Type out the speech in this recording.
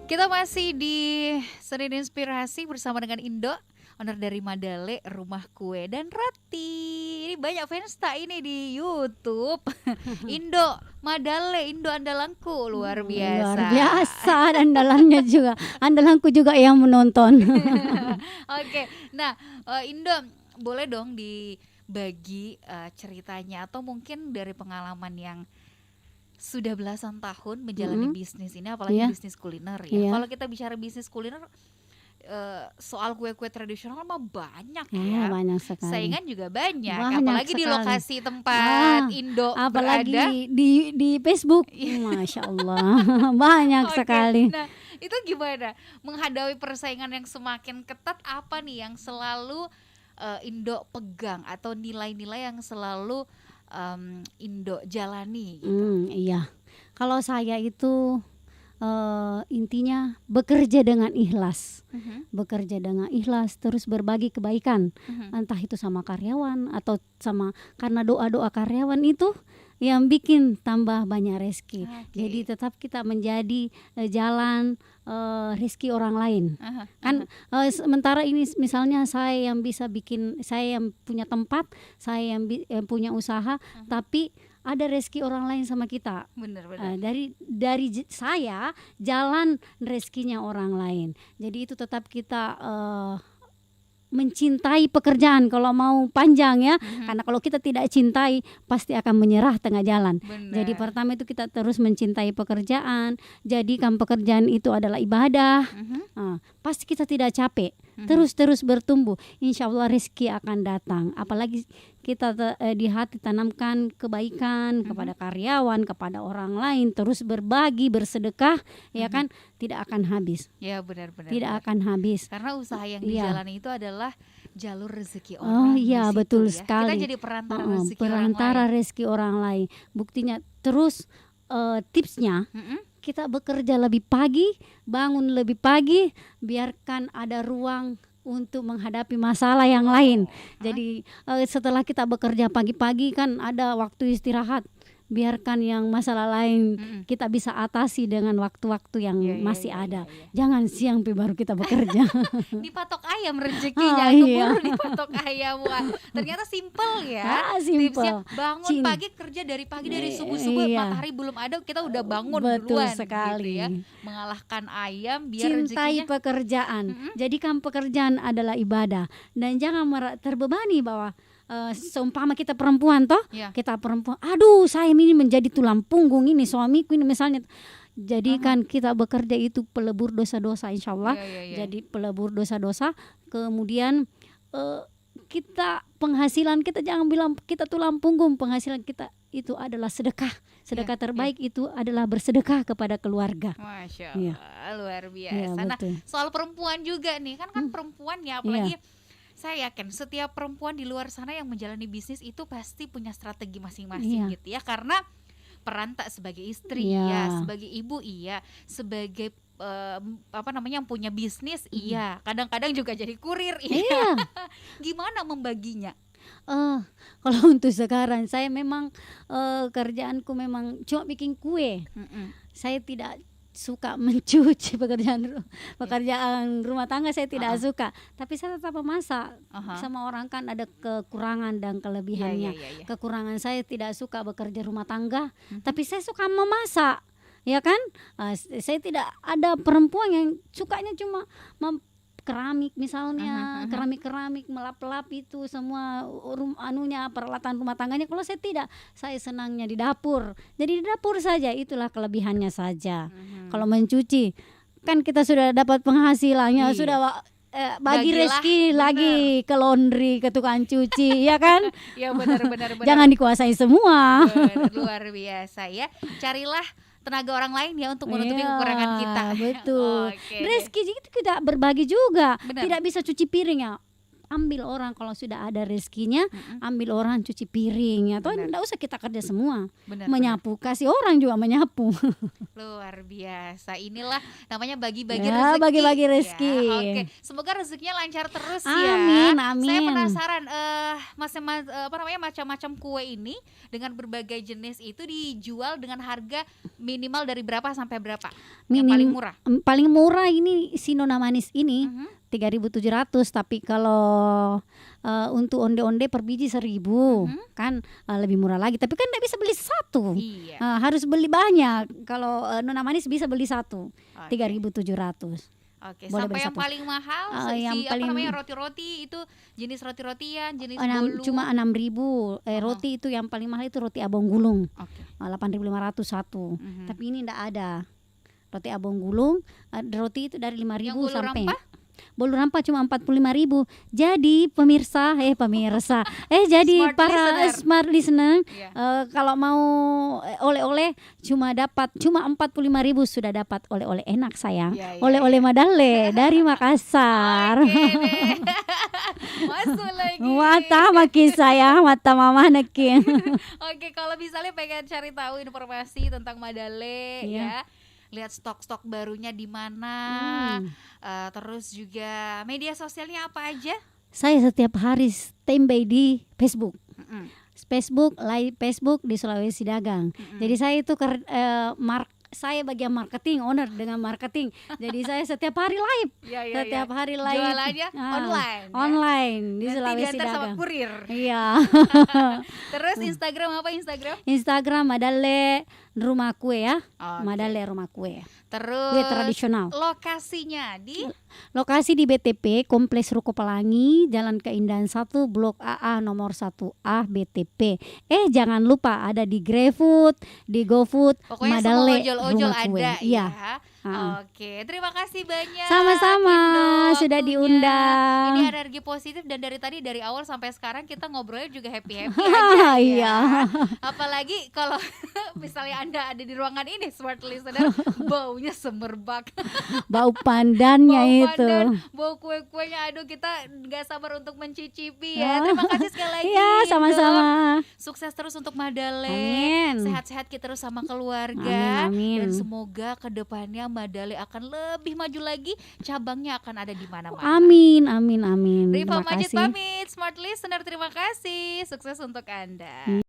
Kita masih di Senin Inspirasi bersama dengan Indo, owner dari Madale Rumah Kue dan Roti. Ini banyak fans tak ini di YouTube. Indo, Madale, Indo andalanku luar Luar biasa. biasa andalannya juga. Andalanku juga yang menonton. Oke, nah Indo boleh dong dibagi ceritanya atau mungkin dari pengalaman yang sudah belasan tahun menjalani bisnis ini, apalagi Iya. bisnis kuliner ya. Iya. Kalau kita bicara bisnis kuliner, soal kue-kue tradisional mah banyak Ya, ya. banyak sekali. Saingan juga banyak, Banyak apalagi di sekali. lokasi tempat Indo apalagi berada. di Facebook. Masya Allah. Banyak Oke, sekali. nah itu gimana menghadapi persaingan yang semakin ketat? Apa nih yang selalu Indo pegang atau nilai-nilai yang selalu Indo jalani gitu? Iya. Kalau saya itu intinya bekerja dengan ikhlas. Bekerja dengan ikhlas, terus berbagi kebaikan. Entah itu sama karyawan atau karena doa-doa karyawan itu yang bikin tambah banyak rezeki. Oke. Jadi tetap kita menjadi jalan rezeki orang lain. Kan sementara ini misalnya saya yang bisa bikin, saya yang punya tempat, saya yang punya usaha, tapi ada rezeki orang lain sama kita. Benar-benar. Dari saya jalan rezekinya orang lain. Jadi itu tetap kita mencintai pekerjaan kalau mau panjang ya. Karena kalau kita tidak cintai pasti akan menyerah tengah jalan. Benar. Jadi pertama itu kita terus mencintai pekerjaan. Jadikan pekerjaan itu adalah ibadah. Pasti kita tidak capek. Terus bertumbuh. Insya Allah rezeki akan datang. Apalagi kita di hati tanamkan kebaikan kepada karyawan, kepada orang lain, terus berbagi, bersedekah, ya kan, tidak akan habis. Ya benar-benar. Tidak akan habis. Karena usaha yang Iya. dijalani itu adalah jalur rezeki Oh orang. di iya, situ betul ya. sekali. Kita jadi perantara rezeki perantara orang lain. rezeki orang lain. Buktinya terus tipsnya kita bekerja lebih pagi, bangun lebih pagi, biarkan ada ruang untuk menghadapi masalah yang lain. Jadi setelah kita bekerja pagi-pagi kan ada waktu istirahat. Biarkan yang masalah lain kita bisa atasi dengan waktu-waktu yang masih ada. Jangan siang baru kita bekerja. Dipatok ayam rezekinya, Iya. keburu dipatok ayam. Wah, ternyata simple ya. Simple. Tipsnya bangun pagi, kerja dari pagi, dari subuh-subuh, Iya. matahari belum ada kita udah bangun Betul duluan sekali. gitu ya. Mengalahkan ayam biar Cintai rezekinya. pekerjaan. Jadikan pekerjaan adalah ibadah dan jangan terbebani bahwa seumpama kita perempuan toh, Ya. kita perempuan, aduh saya ini menjadi tulang punggung ini suamiku ini misalnya. Jadikan kita bekerja itu pelebur dosa-dosa insya Allah. Iya. Jadi pelebur dosa-dosa. Kemudian kita penghasilan kita jangan bilang kita tulang punggung, penghasilan kita itu adalah sedekah. Sedekah terbaik itu adalah bersedekah kepada keluarga. Masya Iya. Allah, luar Iya, biasa. Nah, betul. soal perempuan juga nih, kan perempuan ya, apalagi saya yakin setiap perempuan di luar sana yang menjalani bisnis itu pasti punya strategi masing-masing Iya. gitu ya. Karena peran tak sebagai istri Iya. ya, sebagai ibu iya, sebagai yang punya bisnis iya, kadang-kadang juga jadi kurir iya. Gimana membaginya? Kalau untuk sekarang saya memang kerjaanku memang cuma bikin kue. Saya tidak suka mencuci pekerjaan rumah tangga, saya tidak suka. Tapi saya tetap memasak. Sama orang kan ada kekurangan dan kelebihannya. Iya. Kekurangan saya tidak suka bekerja rumah tangga, tapi saya suka memasak. Ya kan? Saya tidak ada perempuan yang sukanya cuma keramik misalnya, keramik melap-lap itu semua peralatan rumah tangganya. Kalau saya tidak, saya senangnya di dapur. Jadi di dapur saja, itulah kelebihannya saja. Kalau mencuci kan kita sudah dapat penghasilannya, sudah bagi Bagilah, rezeki lagi ke laundry, ke tukang cuci, ya kan? Ya benar. Jangan dikuasai semua. Benar, luar biasa ya. Carilah tenaga orang lain ya untuk menutupi kekurangan kita. Betul. Oke. Rezeki itu kita berbagi juga. Benar. Tidak bisa cuci piring ya. ambil orang kalau sudah ada rezekinya, ambil orang cuci piring, atau Benar. enggak usah kita kerja semua. Benar, Menyapu, kasih orang juga menyapu. luar biasa. Inilah namanya bagi-bagi Ya, rezeki. bagi-bagi Ya, rezeki. oke, semoga rezekinya lancar terus ya. Amin, Saya amin. penasaran macam-macam kue ini dengan berbagai jenis itu dijual dengan harga minimal dari berapa sampai berapa? Yang paling murah. Paling murah ini si Nona Manis ini Mhm. 3.700, tapi kalau untuk onde-onde per biji 1.000 kan lebih murah lagi. Tapi kan tidak bisa beli satu, Iya. harus beli banyak. Kalau Nona Manis bisa beli satu, Oke. 3.700. Oke, Boleh sampai beli yang satu. paling mahal Yang apa paling- namanya roti-roti itu jenis roti-rotian, jenis bolu. Cuma 6.000. Roti itu yang paling mahal itu roti abong gulung, Oke. 8.500 satu. Mhm. Tapi ini tidak ada roti abong gulung. Roti itu dari 5.000 Yang bolu sampai rampah? bolu rampah cuma 45.000. Jadi pemirsa, jadi Smart para listener. smart listener, Iya. kalau mau oleh-oleh cuma 45.000 sudah dapat oleh-oleh enak sayang. Iya, iya, Oleh-oleh Madale dari Makassar. Oke deh. Masuk lagi. Mata makin sayang, mata mama nekin. Oke, kalau misalnya pengen cari tahu informasi tentang Madale Iya. ya, lihat stok-stok barunya di mana, terus juga media sosialnya apa aja? Saya setiap hari standby di Facebook. Mm-mm. Facebook di Sulawesi Dagang. Jadi saya itu saya bagian marketing, owner dengan marketing. Jadi saya setiap hari live. Iya, iya, Setiap iya. hari live. Jualannya online ya? Online di Nanti Sulawesi diantar sama Dagang. kurir. Iya. Terus Instagram apa Instagram? Instagram Madale Rumah Kue ya. Oke. Madale Rumah Kue. Terus Kue tradisional. lokasinya di Lokasi di BTP Kompleks Ruko Pelangi, Jalan Keindahan 1, Blok AA nomor 1A BTP. Jangan lupa ada di GrabFood, di GoFood, pokoknya Madale semua ojol-ojol Rumah Kue. ada Iya. ya. Ah. Oke, terima kasih banyak. Sama-sama, Indo, sudah waktunya. diundang. Ini energi positif dan dari awal sampai sekarang kita ngobrolnya juga happy-happy aja ya. Iya. Apalagi kalau misalnya Anda ada di ruangan ini smart listener, baunya semerbak. Bau pandannya Bau itu. pandan, bau kue-kuenya, aduh kita nggak sabar untuk mencicipi ya. Terima kasih sekali lagi. Iya, Indo. sama-sama. Sukses terus untuk Madale. Amin. Sehat-sehat kita terus sama keluarga. Amin, amin. Dan semoga kedepannya Madale akan lebih maju lagi. Cabangnya akan ada di mana-mana. Amin, amin, amin. Rifa Terima Majid kasih. pamit, smart listener terima kasih. Sukses untuk Anda.